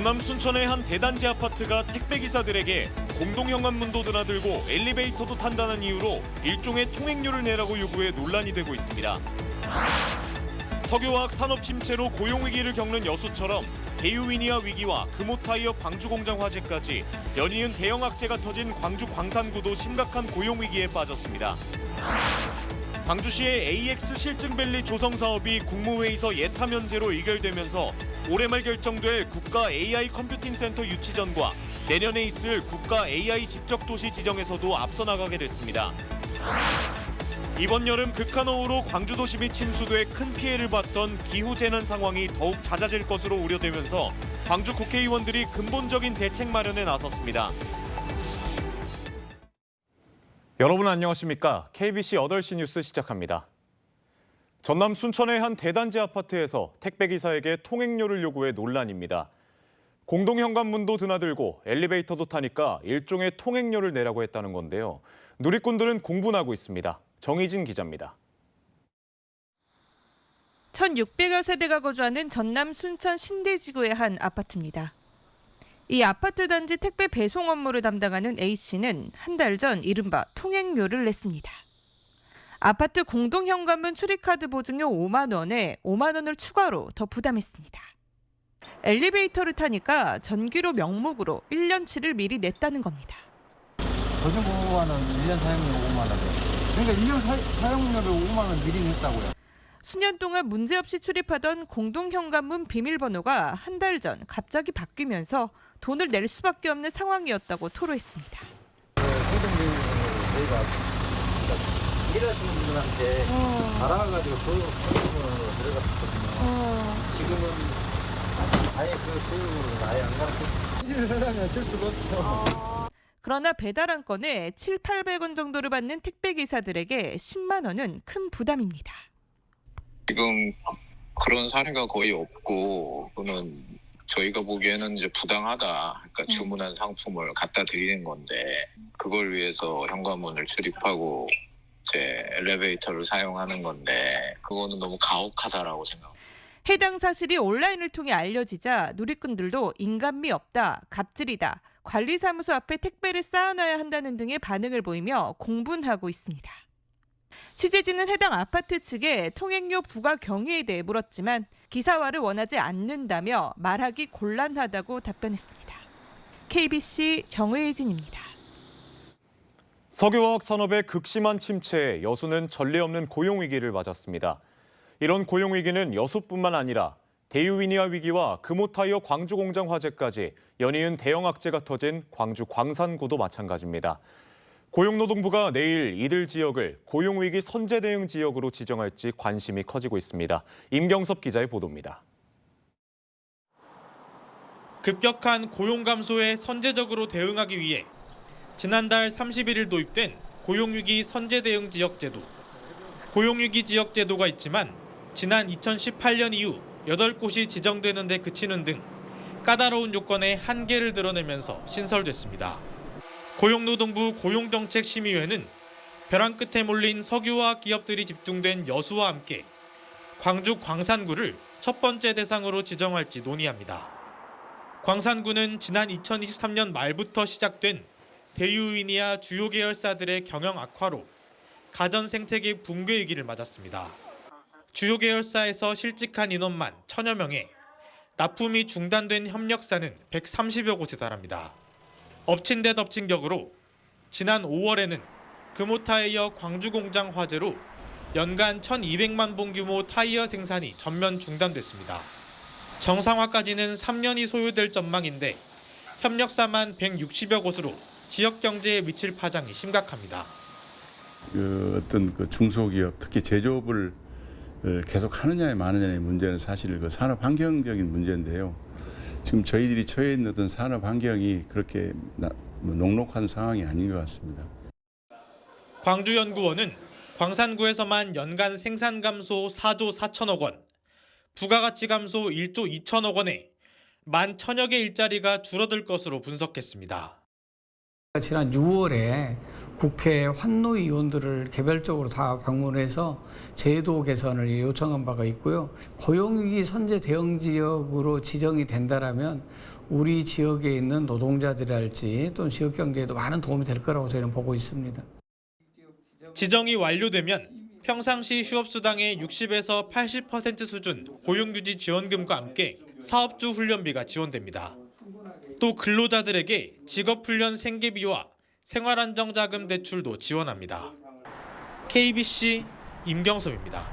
전남 순천의 한 대단지 아파트가 택배기사들에게 공동현관문도 드나들고 엘리베이터도 탄다는 이유로 일종의 통행료를 내라고 요구해 논란이 되고 있습니다. 석유화학 산업 침체로 고용위기를 겪는 여수처럼 대유위니아 위기와 금호타이어 광주공장 화재까지 연이은 대형 악재가 터진 광주 광산구도 심각한 고용위기에 빠졌습니다. 광주시의 AX 실증밸리 조성 사업이 국무회의서 예타 면제로 의결되면서 올해 말 결정될 국가 AI 컴퓨팅 센터 유치전과 내년에 있을 국가 AI 집적도시 지정에서도 앞서 나가게 됐습니다. 이번 여름 극한어우로 광주 도심이 침수돼 큰 피해를 봤던 기후재난 상황이 더욱 잦아질 것으로 우려되면서 광주 국회의원들이 근본적인 대책 마련에 나섰습니다. 여러분 안녕하십니까? KBC 8시 뉴스 시작합니다. 전남 순천의 한 대단지 아파트에서 택배기사에게 통행료를 요구해 논란입니다. 공동현관문도 드나들고 엘리베이터도 타니까 일종의 통행료를 내라고 했다는 건데요. 누리꾼들은 공분하고 있습니다. 정희진 기자입니다. 1,600여 세대가 거주하는 전남 순천 신대지구의 한 아파트입니다. 이 아파트 단지 택배 배송 업무를 담당하는 A씨는 한 달 전 이른바 통행료를 냈습니다. 아파트 공동현관문 출입카드 보증료 5만 원에 5만 원을 추가로 더 부담했습니다. 엘리베이터를 타니까 전기료 명목으로 1년치를 미리 냈다는 겁니다. 보증 보호하는 1년 사용료 5만 원. 그러니까 1년 사용료를 5만 원 미리 냈다고요. 수년 동안 문제없이 출입하던 공동현관문 비밀번호가 한 달 전 갑자기 바뀌면서 돈을 낼 수밖에 없는 상황이었다고 토로했습니다. 저희가 일하시는 분들한테 알아가지고 교육으로 들어갔거든요. 지금은 아예 그 교육을 아예 안 가르치고 일을 하려면 어쩔 수가 없죠. 그러나 배달 한 건에 7,800원 정도를 받는 택배기사들에게 10만 원은 큰 부담입니다. 지금 그런 사례가 거의 없고, 그는 저희가 보기에는 이제 부당하다. 그러니까 주문한 상품을 갖다 드리는 건데, 그걸 위해서 현관문을 출입하고 이제 엘리베이터를 사용하는 건데, 그거는 너무 가혹하다라고 생각합니다. 해당 사실이 온라인을 통해 알려지자 누리꾼들도 인간미 없다, 갑질이다, 관리사무소 앞에 택배를 쌓아놔야 한다는 등의 반응을 보이며 공분하고 있습니다. 취재진은 해당 아파트 측에 통행료 부과 경위에 대해 물었지만 기사화를 원하지 않는다며 말하기 곤란하다고 답변했습니다. KBC 정의진입니다. 석유화학 산업의 극심한 침체에 여수는 전례 없는 고용위기를 맞았습니다. 이런 고용위기는 여수뿐만 아니라 대유위니아 위기와 금호타이어 광주공장 화재까지 연이은 대형 악재가 터진 광주 광산구도 마찬가지입니다. 고용노동부가 내일 이들 지역을 고용위기 선제 대응 지역으로 지정할지 관심이 커지고 있습니다. 임경섭 기자의 보도입니다. 급격한 고용 감소에 선제적으로 대응하기 위해 지난달 31일 도입된 고용위기 선제 대응 지역 제도. 고용위기 지역 제도가 있지만 지난 2018년 이후 8곳이 지정되는 데 그치는 등 까다로운 요건에 한계를 드러내면서 신설됐습니다. 고용노동부 고용정책심의회는 벼랑 끝에 몰린 석유화학 기업들이 집중된 여수와 함께 광주 광산구를 첫 번째 대상으로 지정할지 논의합니다. 광산구는 지난 2023년 말부터 시작된 대유위니아 주요 계열사들의 경영 악화로 가전 생태계 붕괴 위기를 맞았습니다. 주요 계열사에서 실직한 인원만 1,000여 명에 납품이 중단된 협력사는 130여 곳에 달합니다. 엎친 데 덮친 격으로 지난 5월에는 금호타이어 광주공장 화재로 연간 1,200만 봉 규모 타이어 생산이 전면 중단됐습니다. 정상화까지는 3년이 소요될 전망인데 협력사만 160여 곳으로 지역 경제에 미칠 파장이 심각합니다. 어떤 중소기업, 특히 제조업을 계속 하느냐에 마느냐의 문제는 사실 산업 환경적인 문제인데요. 지금 저희들이 처해 있는 어떤 산업 환경이 그렇게 녹록한 상황이 아닌 것 같습니다. 광주연구원은 광산구에서만 연간 생산 감소 4조 4천억 원, 부가가치 감소 1조 2천억 원에 11,000여 개 일자리가 줄어들 것으로 분석했습니다. 지난 6월에 국회 환노위원들을 개별적으로 다 방문해서 제도 개선을 요청한 바가 있고요. 고용위기 선제 대응 지역으로 지정이 된다라면 우리 지역에 있는 노동자들이랄지 또는 지역 경제에도 많은 도움이 될 거라고 저희는 보고 있습니다. 지정이 완료되면 평상시 휴업수당의 60에서 80% 수준 고용유지 지원금과 함께 사업주 훈련비가 지원됩니다. 또 근로자들에게 직업훈련 생계비와 생활안정자금 대출도 지원합니다. KBC 임경섭입니다.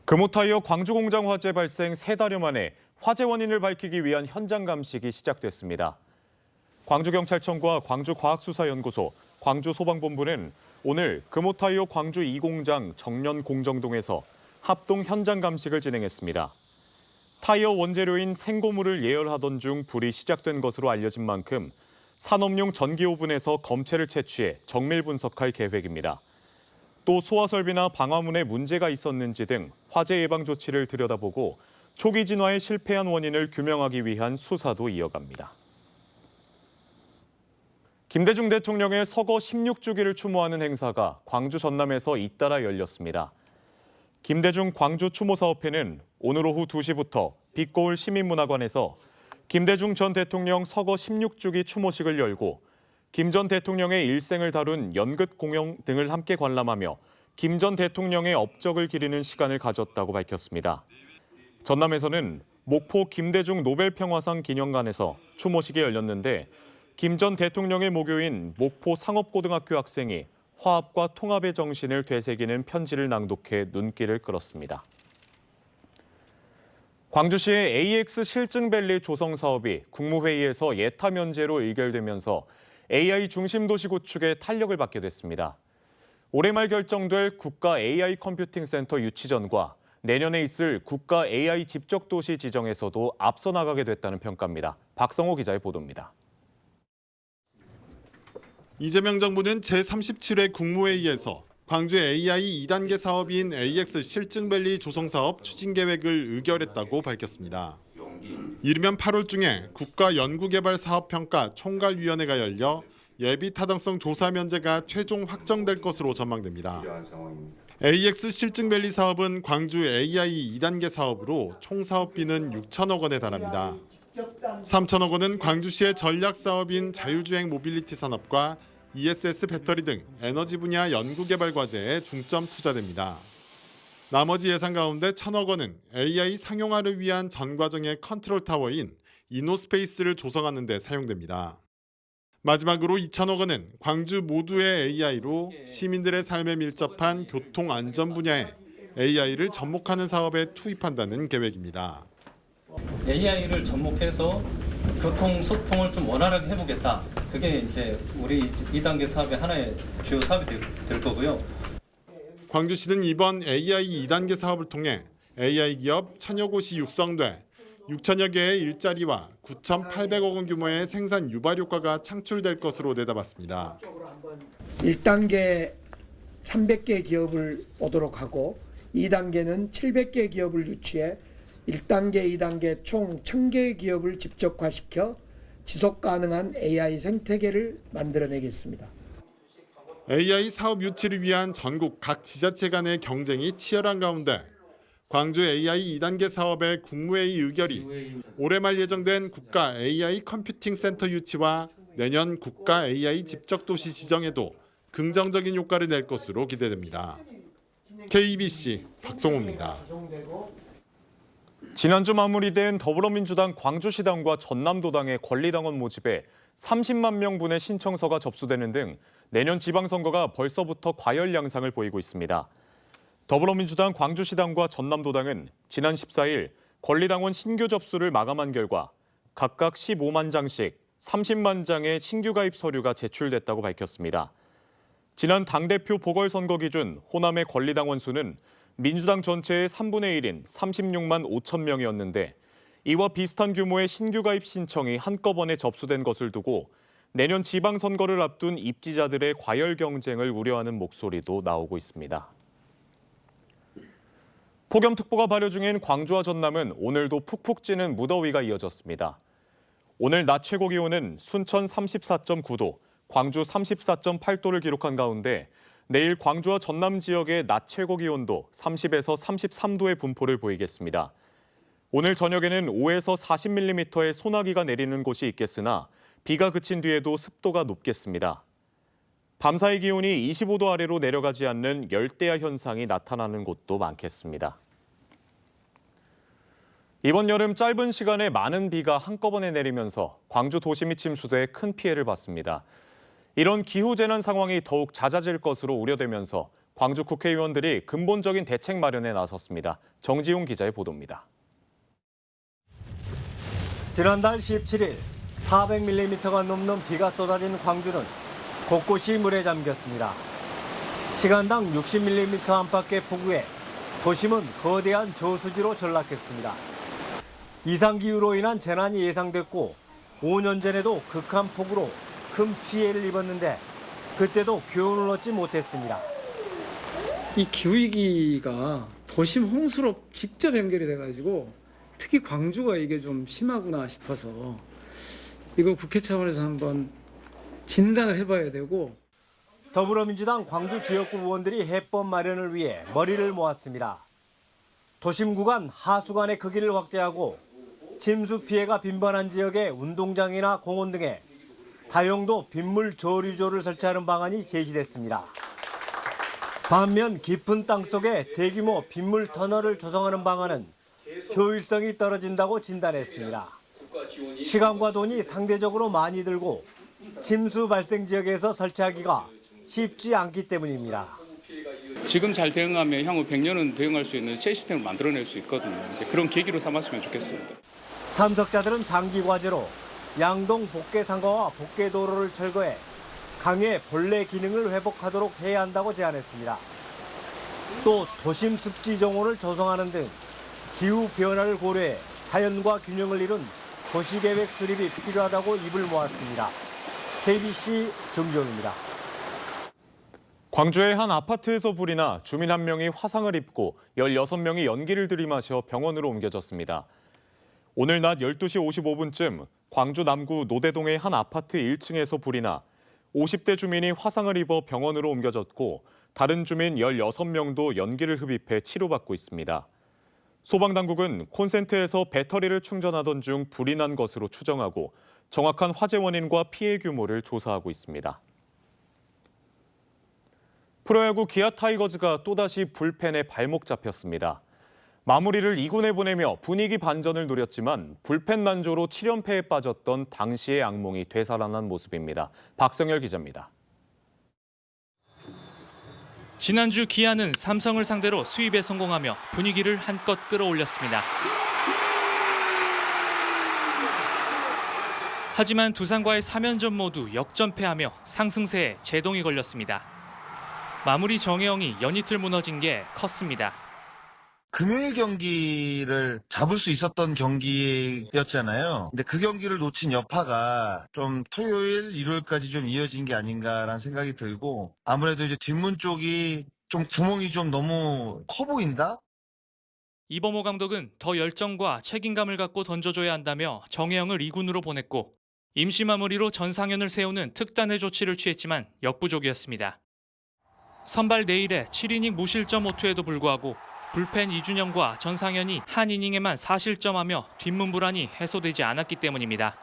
금호타이어 광주공장 화재 발생 3달여 만에 화재 원인을 밝히기 위한 현장 감식이 시작됐습니다. 광주경찰청과 광주과학수사연구소, 광주소방본부는 오늘 금호타이어 광주 2공장 정년 공정동에서 합동 현장 감식을 진행했습니다. 타이어 원재료인 생고무를 예열하던 중 불이 시작된 것으로 알려진 만큼 산업용 전기 오븐에서 검체를 채취해 정밀 분석할 계획입니다. 또 소화 설비나 방화문에 문제가 있었는지 등 화재 예방 조치를 들여다보고 초기 진화에 실패한 원인을 규명하기 위한 수사도 이어갑니다. 김대중 대통령의 서거 16주기를 추모하는 행사가 광주 전남에서 잇따라 열렸습니다. 김대중 광주 추모사업회는 오늘 오후 2시부터 빛거울 시민문화관에서 김대중 전 대통령 서거 16주기 추모식을 열고 김 전 대통령의 일생을 다룬 연극 공연 등을 함께 관람하며 김 전 대통령의 업적을 기리는 시간을 가졌다고 밝혔습니다. 전남에서는 목포 김대중 노벨평화상 기념관에서 추모식이 열렸는데 김 전 대통령의 모교인 목포 상업고등학교 학생이 화합과 통합의 정신을 되새기는 편지를 낭독해 눈길을 끌었습니다. 광주시의 AX 실증밸리 조성 사업이 국무회의에서 예타 면제로 의결되면서 AI 중심 도시 구축에 탄력을 받게 됐습니다. 올해 말 결정될 국가 AI 컴퓨팅 센터 유치전과 내년에 있을 국가 AI 집적 도시 지정에서도 앞서 나가게 됐다는 평가입니다. 박성호 기자의 보도입니다. 이재명 정부는 제37회 국무회의에서 광주 AI 2단계 사업인 AX 실증밸리 조성 사업 추진 계획을 의결했다고 밝혔습니다. 이르면 8월 중에 국가연구개발사업평가 총괄위원회가 열려 예비 타당성 조사 면제가 최종 확정될 것으로 전망됩니다. AX 실증밸리 사업은 광주 AI 2단계 사업으로 총 사업비는 6천억 원에 달합니다. 3천억 원은 광주시의 전략 사업인 자율주행 모빌리티 산업과 ESS 배터리 등 에너지 분야 연구개발 과제에 중점 투자됩니다. 나머지 예산 가운데 1천억 원은 AI 상용화를 위한 전 과정의 컨트롤 타워인 이노스페이스를 조성하는 데 사용됩니다. 마지막으로 2천억 원은 광주 모두의 AI로 시민들의 삶에 밀접한 교통 안전 분야에 AI를 접목하는 사업에 투입한다는 계획입니다. AI를 접목해서 교통 소통을 좀 원활하게 해보겠다. 그게 이제 우리 2단계 사업의 하나의 주요 사업이 될 거고요. 광주시는 이번 AI 2단계 사업을 통해 AI 기업 1,000여 곳이 육성돼 6천여 개의 일자리와 9,800억 원 규모의 생산 유발 효과가 창출될 것으로 내다봤습니다. 1단계 300개 기업을 오도록 하고 2단계는 700개 기업을 유치해 1단계, 2단계 총 1,000개 기업을 집적화시켜 지속 가능한 AI 생태계를 만들어내겠습니다. AI 사업 유치를 위한 전국 각 지자체 간의 경쟁이 치열한 가운데 광주 AI 2단계 사업의 국무회의 의결이 올해 말 예정된 국가 AI 컴퓨팅 센터 유치와 내년 국가 AI 집적 도시 지정에도 긍정적인 효과를 낼 것으로 기대됩니다. KBC 박성호입니다. 지난주 마무리된 더불어민주당 광주시당과 전남도당의 권리당원 모집에 30만 명분의 신청서가 접수되는 등 내년 지방선거가 벌써부터 과열 양상을 보이고 있습니다. 더불어민주당 광주시당과 전남도당은 지난 14일 권리당원 신규 접수를 마감한 결과 각각 15만 장씩 30만 장의 신규 가입 서류가 제출됐다고 밝혔습니다. 지난 당대표 보궐선거 기준 호남의 권리당원 수는 민주당 전체의 3분의 1인 36만 5천 명이었는데 이와 비슷한 규모의 신규 가입 신청이 한꺼번에 접수된 것을 두고 내년 지방선거를 앞둔 입지자들의 과열 경쟁을 우려하는 목소리도 나오고 있습니다. 폭염특보가 발효 중인 광주와 전남은 오늘도 푹푹 찌는 무더위가 이어졌습니다. 오늘 낮 최고 기온은 순천 34.9도, 광주 34.8도를 기록한 가운데 내일 광주와 전남 지역의 낮 최고 기온도 30에서 33도의 분포를 보이겠습니다. 오늘 저녁에는 5에서 40mm의 소나기가 내리는 곳이 있겠으나 비가 그친 뒤에도 습도가 높겠습니다. 밤사이 기온이 25도 아래로 내려가지 않는 열대야 현상이 나타나는 곳도 많겠습니다. 이번 여름 짧은 시간에 많은 비가 한꺼번에 내리면서 광주 도심이 침수돼 큰 피해를 봤습니다. 이런 기후재난 상황이 더욱 잦아질 것으로 우려되면서 광주 국회의원들이 근본적인 대책 마련에 나섰습니다. 정지용 기자의 보도입니다. 지난달 17일 400mm가 넘는 비가 쏟아진 광주는 곳곳이 물에 잠겼습니다. 시간당 60mm 안팎의 폭우에 도심은 거대한 저수지로 전락했습니다. 이상기후로 인한 재난이 예상됐고 5년 전에도 극한 폭우로 큰 피해를 입었는데 그때도 교훈을 얻지 못했습니다. 이 기후위기가 도심 홍수로 직접 연결이 돼가지고 특히 광주가 이게 좀 심하구나 싶어서 이거 국회 차원에서 한번 진단을 해봐야 되고. 더불어민주당 광주 지역구 의원들이 해법 마련을 위해 머리를 모았습니다. 도심 구간 하수관의 크기를 확대하고 침수 피해가 빈번한 지역에 운동장이나 공원 등에 다용도 빗물 저류조를 설치하는 방안이 제시됐습니다. 반면 깊은 땅 속에 대규모 빗물 터널을 조성하는 방안은 효율성이 떨어진다고 진단했습니다. 시간과 돈이 상대적으로 많이 들고 침수 발생 지역에서 설치하기가 쉽지 않기 때문입니다. 지금 잘 대응하면 향후 100년은 대응할 수 있는 새 시스템을 만들어낼 수 있거든요. 그런 계기로 삼았으면 좋겠습니다. 참석자들은 장기 과제로 양동 복개상가와 복개도로를 철거해 강의 본래 기능을 회복하도록 해야 한다고 제안했습니다. 또 도심 습지 정원을 조성하는 등 기후 변화를 고려해 자연과 균형을 이룬 도시계획 수립이 필요하다고 입을 모았습니다. KBC 정지용입니다. 광주의 한 아파트에서 불이 나 주민 1명이 화상을 입고 16명이 연기를 들이마셔 병원으로 옮겨졌습니다. 오늘 낮 12시 55분쯤 광주 남구 노대동의 한 아파트 1층에서 불이 나 50대 주민이 화상을 입어 병원으로 옮겨졌고 다른 주민 16명도 연기를 흡입해 치료받고 있습니다. 소방당국은 콘센트에서 배터리를 충전하던 중 불이 난 것으로 추정하고 정확한 화재 원인과 피해 규모를 조사하고 있습니다. 프로야구 기아 타이거즈가 또다시 불펜에 발목 잡혔습니다. 마무리를 2군에 보내며 분위기 반전을 노렸지만 불펜 난조로 7연패에 빠졌던 당시의 악몽이 되살아난 모습입니다. 박성열 기자입니다. 지난주 기아는 삼성을 상대로 수입에 성공하며 분위기를 한껏 끌어올렸습니다. 하지만 두산과의 3연전 모두 역전패하며 상승세에 제동이 걸렸습니다. 마무리 정혜영이 연이틀 무너진 게 컸습니다. 금요일 경기를 잡을 수 있었던 경기였잖아요. 근데 그 경기를 놓친 여파가 좀 토요일, 일요일까지 좀 이어진 게 아닌가라는 생각이 들고 아무래도 이제 뒷문 쪽이 좀 구멍이 좀 너무 커 보인다? 이범호 감독은 더 열정과 책임감을 갖고 던져줘야 한다며 정혜영을 2군으로 보냈고 임시 마무리로 전상현을 세우는 특단의 조치를 취했지만 역부족이었습니다. 선발 내일에 7이닝 무실점 호투에도 불구하고 불펜 이준영과 전상현이 한 이닝에만 4실점하며 뒷문 불안이 해소되지 않았기 때문입니다.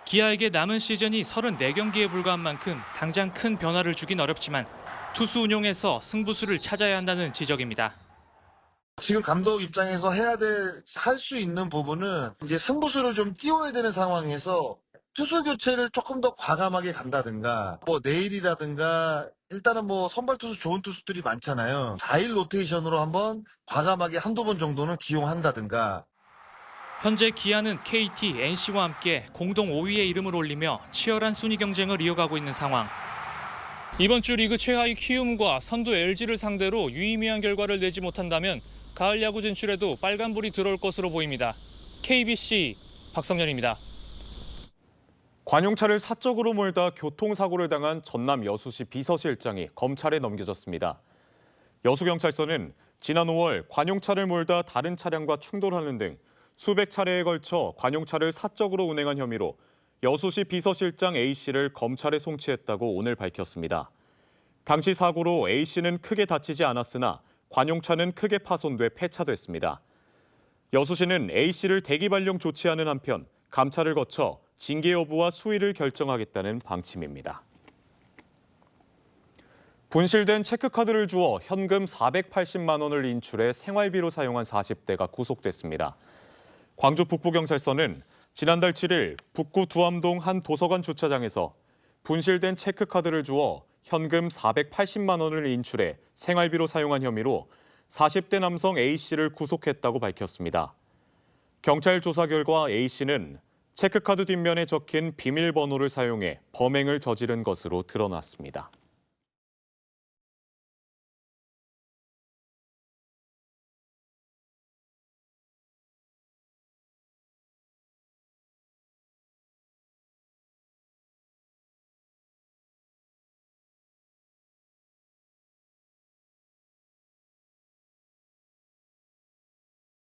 기아에게 남은 시즌이 34경기에 불과한 만큼 당장 큰 변화를 주긴 어렵지만 투수 운용에서 승부수를 찾아야 한다는 지적입니다. 지금 감독 입장에서 할 수 있는 부분은 이제 승부수를 좀 띄워야 되는 상황에서 투수 교체를 조금 더 과감하게 간다든가 뭐 내일이라든가 일단은 뭐 선발 투수 좋은 투수들이 많잖아요. 4일 로테이션으로 한번 과감하게 한두 번 정도는 기용한다든가. 현재 기아는 KT, NC와 함께 공동 5위에 이름을 올리며 치열한 순위 경쟁을 이어가고 있는 상황. 이번 주 리그 최하위 키움과 선두 LG를 상대로 유의미한 결과를 내지 못한다면 가을 야구 진출에도 빨간불이 들어올 것으로 보입니다. KBC 박성현입니다. 관용차를 사적으로 몰다 교통사고를 당한 전남 여수시 비서실장이 검찰에 넘겨졌습니다. 여수경찰서는 지난 5월 관용차를 몰다 다른 차량과 충돌하는 등 수백 차례에 걸쳐 관용차를 사적으로 운행한 혐의로 여수시 비서실장 A씨를 검찰에 송치했다고 오늘 밝혔습니다. 당시 사고로 A씨는 크게 다치지 않았으나 관용차는 크게 파손돼 폐차됐습니다. 여수시는 A씨를 대기 발령 조치하는 한편 감찰을 거쳐 징계 여부와 수위를 결정하겠다는 방침입니다. 분실된 체크카드를 주어 현금 480만 원을 인출해 생활비로 사용한 40대가 구속됐습니다. 광주 북부경찰서는 지난달 7일 북구 두암동 한 도서관 주차장에서 분실된 체크카드를 주어 현금 480만 원을 인출해 생활비로 사용한 혐의로 40대 남성 A씨를 구속했다고 밝혔습니다. 경찰 조사 결과 A씨는 체크카드 뒷면에 적힌 비밀번호를 사용해 범행을 저지른 것으로 드러났습니다.